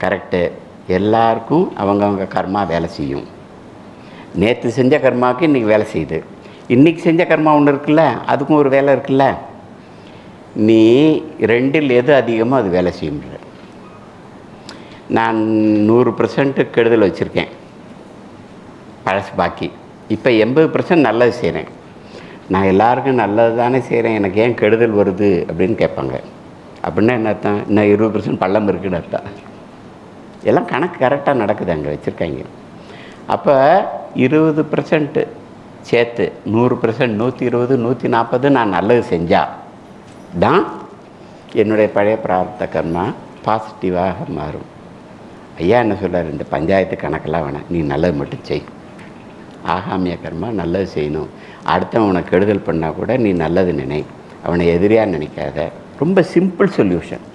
Correct. எல்லாருக்கும் அவங்கவுங்க கர்மா வேலை செய்யும். நேற்று செஞ்ச கர்மாவுக்கு இன்றைக்கி வேலை செய்யுது. இன்றைக்கி செஞ்ச கர்மா ஒன்று இருக்குல்ல, அதுக்கும் ஒரு வேலை இருக்குல்ல. நீ ரெண்டில் எது அதிகமாக அது வேலை செய்ய முடியல. நான் 100% கெடுதல் வச்சுருக்கேன், பழசு பாக்கி. இப்போ 80% நல்லது செய்கிறேன். நான் எல்லாருக்கும் நல்லது தானே செய்கிறேன், எனக்கு ஏன் கெடுதல் வருது அப்படின்னு கேட்பாங்க. அப்படின்னா என்ன அர்த்தம்? இன்னும் 20% பள்ளம் இருக்குன்னு அர்த்தம். எல்லாம் கணக்கு கரெக்டாக நடக்குது அங்கே வச்சுருக்காங்க. அப்போ 20% சேர்த்து 100%, 120, 140 நான் நல்லது செஞ்சால் தான் என்னுடைய பழைய பிரார்த்த கர்மா பாசிட்டிவாக மாறும். ஐயா என்ன சொல்கிறார், இந்த பஞ்சாயத்து கணக்கெல்லாம் வேணாம், நீ நல்லது மட்டும் செய். ஆகாமிய கர்மா நல்லது செய்யணும். அடுத்தவன் உனக்கு கெடுதல் பண்ணால் கூட நீ நல்லது நினை, அவனை எதிரியாக நினைக்காத. ரொம்ப சிம்பிள் சொல்யூஷன்.